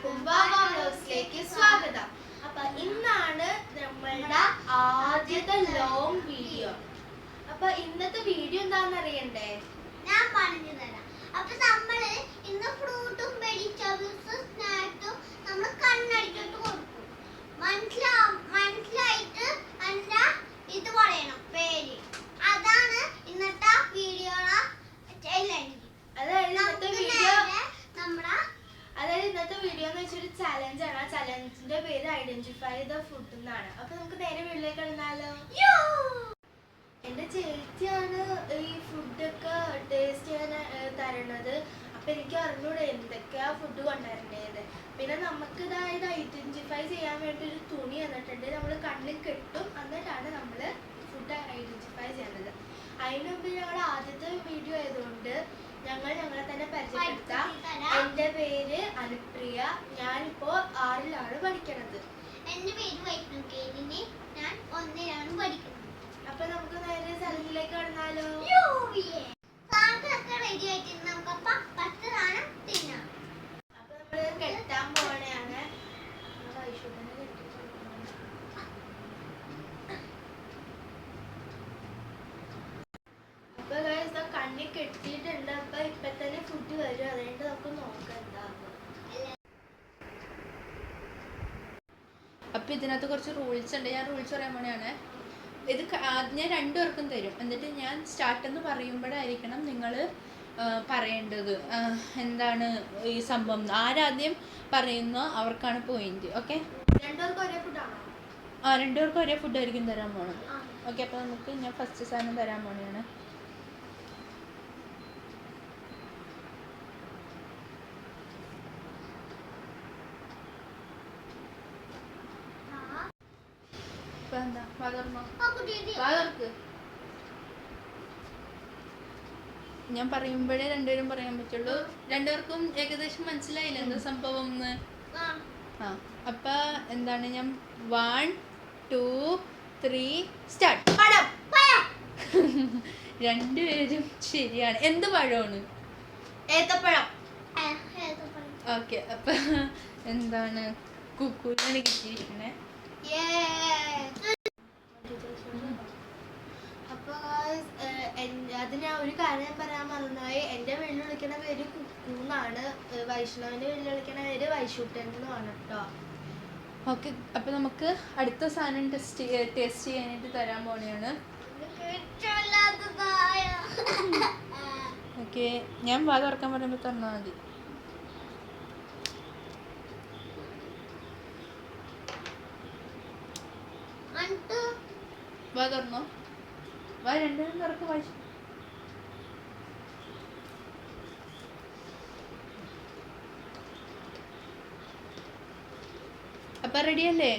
എല്ലാവർക്കും വ്ലോഗ്സിലേക്ക് സ്വാഗതം. അപ്പൊ ഇന്നാണ് നമ്മളുടെ ആദ്യത്തെ ലോങ് വീഡിയോ. അപ്പൊ ഇന്നത്തെ വീഡിയോ എന്താണെന്ന് അറിയണ്ടേ? ഞാൻ പറഞ്ഞു തരാം. അപ്പൊ നമ്മള് ഇന്ന് ഫ്രൂട്ടും വെജിറ്റബിൾസും സ്നാക്സും നമ്മൾ കണ്ണടിച്ചിട്ട് കൊടുക്കും. മനസ്സിലായിട്ട് എന്താ ഇത് പറയണം പേര്. അതാണ് ഇന്നത്തെ വീഡിയോയുടെ ചാലഞ്ച്. അതായത് ഇന്നത്തെ വീഡിയോ എന്ന് വെച്ചൊരു ചലഞ്ചാണ്. ആ ചലഞ്ചിന്റെ പേര് ഐഡന്റിഫൈ ദ ഫുഡ് എന്നാണ്. അപ്പൊ നമുക്ക് നേരെ വീട്ടിലേക്ക് ഇടുന്നാലോ? എന്റെ ചേച്ചിയാണ് ഈ ഫുഡൊക്കെ ടേസ്റ്റ് ചെയ്യാൻ തരണത്. അപ്പൊ എനിക്ക് അറിഞ്ഞൂടെ എന്തൊക്കെയാ ഫുഡ് കൊണ്ടുവരേണ്ടത്. പിന്നെ നമുക്ക് ഇതായത് ഐഡന്റിഫൈ ചെയ്യാൻ വേണ്ടി ഒരു തുണി തന്നിട്ടുണ്ട്. നമ്മൾ കണ്ണിൽ കെട്ടും, എന്നിട്ടാണ് നമ്മൾ ഫുഡ് ഐഡന്റിഫൈ ചെയ്യുന്നത്. അതിന് മുമ്പ് ഞങ്ങളുടെ ആദ്യത്തെ വീഡിയോ ആയതുകൊണ്ട് ഞങ്ങളെ തന്നെ പരിചയപ്പെടുത്താം. എന്റെ പേര് അനുപ്രിയ. ഞാനിപ്പോ 6ലാണ് പഠിക്കണത്. എന്റെ പേര് വൈഷ്ണവി. ഞാൻ 1ലാണ് പഠിക്കുന്നത്. അപ്പൊ നമുക്ക് നേരെ ചലഞ്ചിലേക്ക് കടന്നാലോ? റെഡി ആയിട്ട് നമുക്ക് 10 സാധനം തിന്നാം. അപ്പൊ നമ്മള് കെട്ടാൻ പോണെയാണ്. അപ്പൊ കണ്ണി കെട്ടിയിട്ടുണ്ട്. അപ്പൊ ഇപ്പൊ തന്നെ ഫുഡ് വരും. അതുകൊണ്ട് നമുക്ക് നോക്കാം എന്താകും. അപ്പൊ ഇതിനകത്ത് കുറച്ച് റൂൾസ് ഉണ്ട്. ഞാൻ റൂൾസ് പറയാൻ പോണെയാണ്. ഇത് ഞാൻ രണ്ടുപേർക്കും തരും. എന്നിട്ട് ഞാൻ സ്റ്റാർട്ട് എന്ന് പറയുമ്പോഴായിരിക്കണം നിങ്ങൾ പറയേണ്ടത് എന്താണ് ഈ സംഭവം. ആരാദ്യം പറയുന്നോ അവർക്കാണ് പോയിന്റ്. ഓക്കെ, രണ്ടുപേർക്കും ഒരേ ഫുഡാണോ? രണ്ടുപേർക്കും ഒരേ ഫുഡ് ആയിരിക്കും തരാൻ പോണത്. ഓക്കെ, അപ്പോൾ നമുക്ക് ഞാൻ ഫസ്റ്റ് സാധനം തരാൻ പോണെയാണ്. എന്താ വാതർക്ക് ഞാൻ പറയുമ്പോഴേ രണ്ടുപേരും പറയാൻ പറ്റുള്ളൂ. രണ്ടുപേർക്കും ഏകദേശം മനസ്സിലായില്ല എന്താ സംഭവം എന്ന്. അപ്പൊ എന്താണ്, ഞാൻ 1 2 3 സ്റ്റാർട്ട്. രണ്ടുപേരും ശരിയാണ്. എന്ത് പഴമാണ്? ഏത്തപ്പഴം. ഓക്കെ, അപ്പൊ എന്താണ് കുക്കൂനാണ് കിട്ടിയിരിക്കണേ. അപ്പൊ അതിന് ഒരു കാര്യം പറയാൻ മറന്നുപോയി. എന്റെ വീട്ടിൽ വിളിക്കണ പേര് കുക്കൂന്നാണ്. വൈഷ്ണവിന്റെ വീട്ടിൽ വിളിക്കണ പേര് വൈശൂട്ടൻ എന്നുമാണ് കേട്ടോ. ഓക്കെ, അപ്പൊ നമുക്ക് അടുത്ത സാധനം ടേസ്റ്റ് ചെയ്യാനായിട്ട് തരാൻ പോണെയാണ്. ഓക്കെ, ഞാൻ വാ തുറക്കാൻ പറയുമ്പോൾ തന്നാൽ മതി. വാ തുറന്നോ. വാ രണ്ടുപേരും തുറക്ക്. വായിച്ചു അപ്പൊ റെഡി അല്ലേ?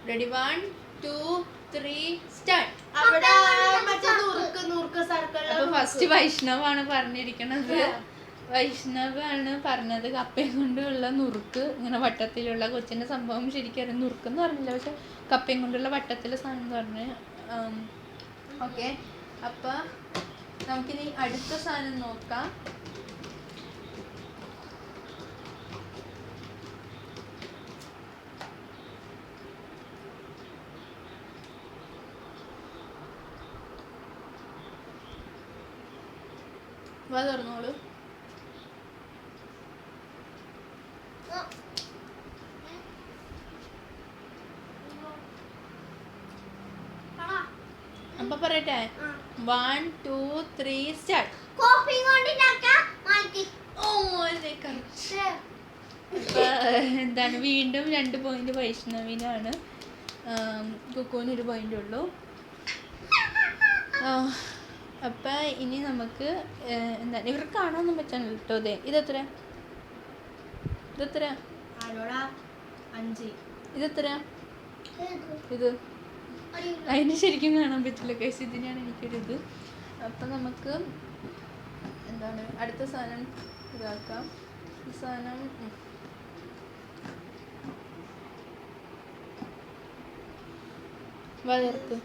Ready 1 2 3 start. അപ്പൊ ഫസ്റ്റ് വൈഷ്ണവാണ് പറഞ്ഞിരിക്കണത്. വൈഷ്ണവാണ് പറഞ്ഞത് കപ്പയും കൊണ്ടുള്ള നുറുക്ക്, ഇങ്ങനെ വട്ടത്തിലുള്ള കൊച്ചിന്റെ സംഭവം ശരിക്കും നുറുക്കെന്ന് പറഞ്ഞില്ല, പക്ഷെ കപ്പയും കൊണ്ടുള്ള വട്ടത്തിലെ സാധനം എന്ന് പറഞ്ഞ്. ഓക്കെ, അപ്പൊ നമുക്കിനി അടുത്ത സാധനം നോക്കാം. വാ തുറന്നോളൂ. അപ്പൊ പറയട്ടെ, 1 2 3 സ്റ്റാർട്ട്. എന്താണ്, വീണ്ടും 2 പോയിന്റ് വൈഷ്ണവിനാണ്. കുക്കുവിന് 1 പോയിന്റ് ഉള്ളൂ. അപ്പൊ ഇനി നമുക്ക് എന്താണ്, ഇവർക്ക് കാണാനൊന്നും പറ്റാനില്ല കേട്ടോ. ഇതെത്ര? ഇതെത്ര? ഇതെത്ര? ഇത് അതിന് ശരിക്കും കാണാൻ പറ്റില്ല കേസ്. ഇതിനാണ് എനിക്കൊരിത്. അപ്പം നമുക്ക് എന്താണ് അടുത്ത സാധനം ഇതാക്കാം. ഈ സാധനം വതർക്ക്.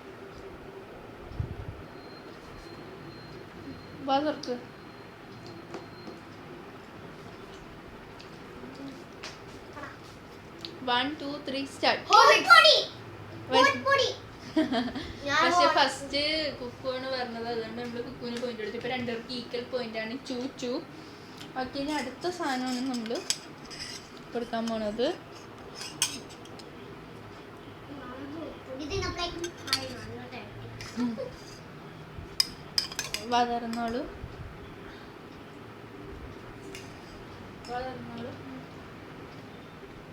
1 2 3 സ്റ്റാർട്ട്. പൊടി ഞാൻ പക്ഷെ ഫസ്റ്റ് കുക്കുവാണ് പറഞ്ഞത്, അതുകൊണ്ട് നമ്മൾ കുക്കുവിന് പോയിന്റ് എടുത്തു. ഇപ്പൊ രണ്ടുപേർക്ക് ഈക്വൽ പോയിന്റ് ആണ്. ചൂ. ഓക്കെ, ഇനി അടുത്ത സാധനമാണ് നമ്മൾ കൊടുക്കാൻ പോണത്. വളർന്നോളൂ.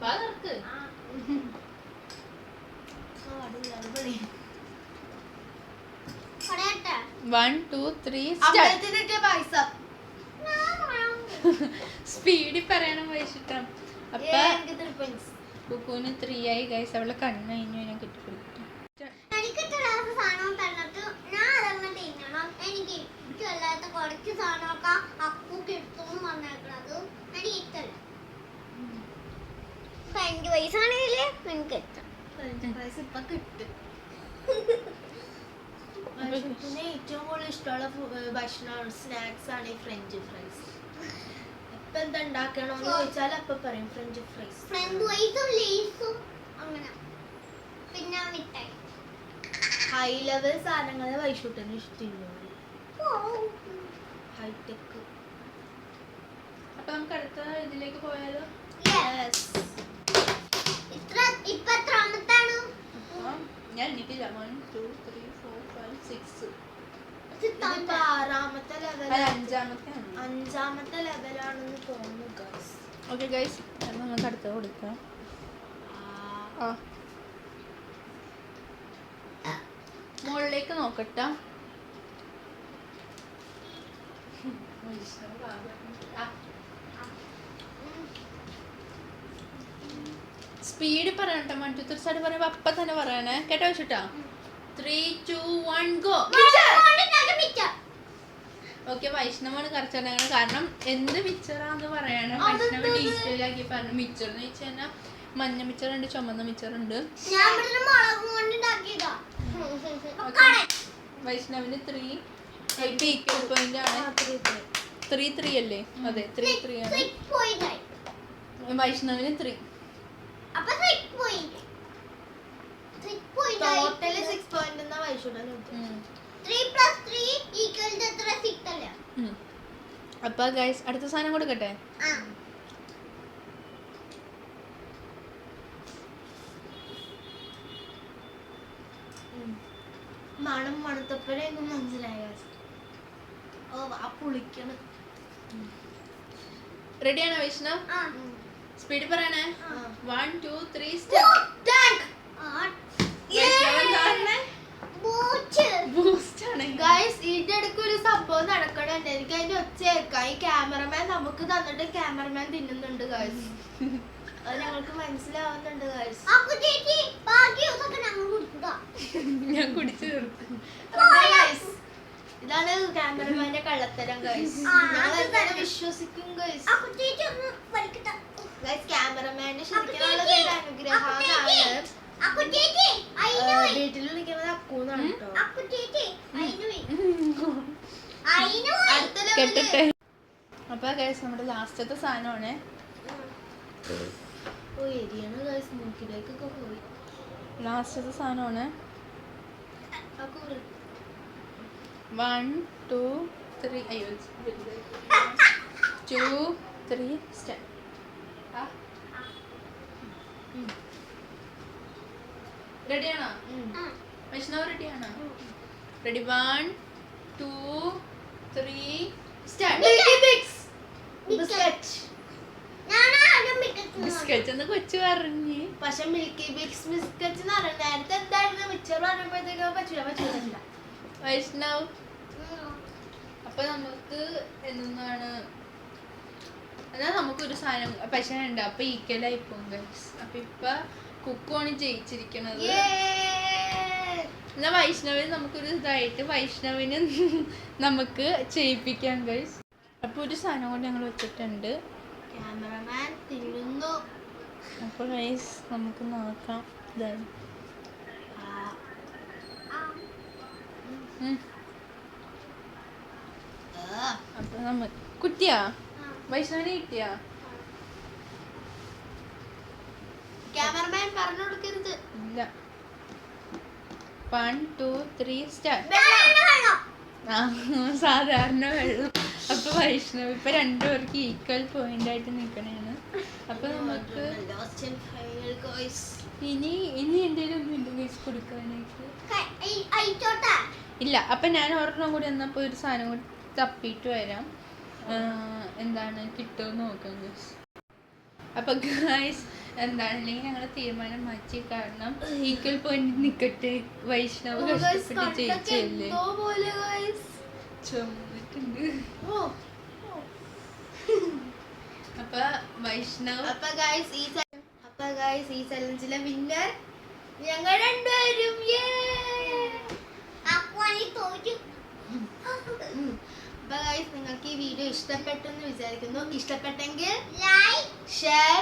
വളർക്ക് 1 2 3 സ്റ്റാർട്ട്. സ്പീഡിൽ പറയണം വൈശിട്ടം. അപ്പൊ കുക്കുവിന് 3 ആയി ഗൈസ്. അവളെ കണ്ണ് കഴിഞ്ഞു ഞാൻ കിട്ടിക്കൊടുത്തു. എനിക്കല്ലാത്ത കുറച്ച് സാധനമൊക്കെ അപ്പു കിട്ടും പറഞ്ഞേക്കണത് എനിക്ക് ഇഷ്ടല്ല. ഫ്രഞ്ച് ഫ്രൈസ് ആണെങ്കിൽ എനിക്ക് ഇഷ്ടം. ഇപ്പൊ കിട്ടും. പിന്നെ ഏറ്റവും കൂടുതൽ ഇഷ്ടമുള്ള ഭക്ഷണം സ്നാക്സ് ആണ് ഈ ഫ്രഞ്ച് ഫ്രൈസ്. ഇപ്പൊ എന്താ ഉണ്ടാക്കണമെന്ന് ചോദിച്ചാൽ അപ്പൊ പറയും ഫ്രഞ്ച് ഫ്രൈസ്. ഫ്രഞ്ച് ഫ്രൈസും ലേസും അങ്ങനെ, പിന്നെ മിഠായി. ഹൈ ലെവൽ സാധനങ്ങളെ വൈഷൂട്ടിന് ഇഷ്ടമില്ല. ഹൈടെക്. അപ്പൊ നമുക്ക് അടുത്ത ഇതിലേക്ക് പോയാലോ? ഇപ്പൊ എത്രാമത്താണ്? ഞാൻ എണീറ്റില്ല. 1 2 3 4 5 6. ഇതിപ്പോ ആറാമത്തെ ലെവൽ, അഞ്ചാമത്തെ. അഞ്ചാമത്തെ ലെവലാണെന്ന് തോന്നുന്നു ഗൈസ്. ഓക്കെ ഗൈസ്, നമുക്ക് അടുത്ത കൊടുക്കാം. മുകളിലേക്ക് നോക്കട്ടെ. സ്പീഡ് പറയട്ടെ. 1 2 3 സ്റ്റാർട്ട് പറയുമ്പോ അപ്പൊ തന്നെ പറയണേ കേട്ടോ വെച്ചിട്ടാ. 3 2 1 ഗോ. ഓക്കെ, വൈഷ്ണവാണ് കറക്റ്റ് പറഞ്ഞത്. കാരണം എന്ത് മിച്ചറാന്ന് പറയണം. വൈഷ്ണവ് ഡീറ്റെയിൽ ആക്കി പറഞ്ഞു. മിച്ചർ എന്ന് വെച്ച് കഴിഞ്ഞാൽ മഞ്ഞ മിച്ചറുണ്ട്, ചുമന്ന മിച്ചറുണ്ട്. വൈഷ്ണവിന് 3 ഈക്വൽ പോയിന്റ് ആണ്. 3 3 അല്ലേ? അതെ, 3 3 ആണ്. വൈഷ്ണവിന് 3. ടോട്ടല് 6 പോയിന്റ് എന്നാ വൈഷൂട്ടന്. അപ്പൊ ഗൈസ് അടുത്ത സാധനം കൊടുക്കട്ടെ. മണം മണത്തപ്പോഴേക്കും മനസ്സിലായ. ഓ ആ പുളിക്കണം. റെഡിയാണോ വൈഷ്ണവ്? സ്പീഡ് പറയണേ. 1 2 3 ബൂസ്റ്റ് ആണ് ഗൈസ്. ഇതിന്റെ ഇടയ്ക്ക് ഒരു സംഭവം നടക്കണുണ്ട്. എനിക്ക് അതിന്റെ ഒച്ച കേൾക്കാം. ഈ ക്യാമറമാൻ നമുക്ക് തന്നിട്ട് ക്യാമറമാൻ തിന്നുന്നുണ്ട് ഗൈസ്. അത് ഞങ്ങൾക്ക് മനസ്സിലാവുന്നുണ്ട് ഗൈസ്. ഞാൻ കുടിച്ചു തീർത്തു. ഇതാണ് ക്യാമറമാന്റെ കള്ളത്തരം ഗൈസ്. ഞങ്ങൾ വിശ്വസിക്കും ഗൈസ്. ഗൈസ് ക്യാമറമാന്റെ ശരിക്കുള്ള അനുഗ്രഹമാണ്. വീട്ടിൽ വിളിക്കുന്നത് അക്കൂന്നാണ് കേട്ടോ. കെട്ടിട്ടെ. അപ്പൊ ഗൈസ് നമ്മുടെ ലാസ്റ്റത്തെ സാധനമാണ്. ഓ എരിയാണ് ഗൈസ്. മൂക്കിലേക്കൊക്കെ പോയി. ലാസ്റ്റത്തെ സാധനമാണ്. 1 2 3 അയ്യോ 2 3 സ്റ്റാർട്ട്. റെഡിയാണോ വൈഷ്ണവ്? റെഡിയാണോ? Ready 1 2 3 start. ബിസ്ക്കറ്റ് എന്ന് കൊച്ചു പറഞ്ഞ്. പക്ഷെ മിൽക്കി ബിക്സ് ബിസ്ക്കറ്റ് എന്ന് പറഞ്ഞ നേരത്തെ എന്തായിരുന്നു മിച്ചർ പറഞ്ഞപ്പോഴത്തേക്ക് പറ്റൂല. വൈഷ്ണവ് അപ്പൊ നമുക്ക് എന്താണ് എന്നാൽ നമുക്കൊരു സാധനം പക്ഷേ ഉണ്ട്. അപ്പൊ ഈക്വലായി പോകും ഗൈസ്. അപ്പൊ ഇപ്പൊ കുക്കുവാണ് ജയിച്ചിരിക്കണത്. എന്നാ വൈഷ്ണവിന് നമുക്കൊരു ഇതായിട്ട് വൈഷ്ണവിന് നമുക്ക് ചെയ്യിപ്പിക്കാം ഗൈസ്. അപ്പൊ ഒരു സാധനം കൊണ്ട് ഞങ്ങൾ വെച്ചിട്ടുണ്ട്. ക്യാമറമാൻ തിന്നുന്നു. അപ്പൊ ഗൈസ് നമുക്ക് നോക്കാം. ഇതായി അപ്പൊ നമ്മ കുട്ടിയാ വൈഷ്ണവിനെ കിട്ടിയാ ക്യാമറമാൻ പറഞ്ഞു കൊടുക്കരുത്. ഇല്ല. 1 2 3 സ്റ്റാർട്ട്. സാധാരണ വെള്ളം. അപ്പൊ വൈഷ്ണവ് ഇപ്പൊ രണ്ടുപേർക്ക് ഈക്വൽ പോയിന്റ് ആയിട്ട് നിക്കണേണ്. അപ്പൊ നമുക്ക് ഇനി എന്തേലും ഒന്നും ഇല്ല ഗൈസ് കൊടുക്കാനായിട്ട്. ഇല്ല. അപ്പൊ ഞാൻ ഒരെണ്ണം കൂടി വന്നപ്പോ ഒരു സാധനം കൂടി തപ്പിയിട്ട് വരാം. എന്താണ് കിട്ടുമെന്ന് നോക്കാം ഗൈസ്. അപ്പൊ ഗൈസ് എന്താണ് അല്ലെങ്കിൽ ഞങ്ങളെ തീരുമാനം മാറ്റി. കാരണം ഈക്വൽ പോയിന്റ് നിക്കട്ടെ. വൈഷ്ണവ് കഷ്ടപ്പെട്ട് ജയിച്ചല്ലേ. ചുമന്നിട്ടുണ്ട്. അപ്പൊ വൈഷ്ണവ് അപ്പൊ ഗൈസ് ഈ ചലഞ്ചിലെ വിന്നർ ഞങ്ങൾ രണ്ടുപേരും. അപ്പൊ ഗൈസ് നിങ്ങൾക്ക് ഈ വീഡിയോ ഇഷ്ടപ്പെട്ടെന്ന് വിചാരിക്കുന്നു. ഇഷ്ടപ്പെട്ടെങ്കിൽ ലൈക്ക് ഷെയർ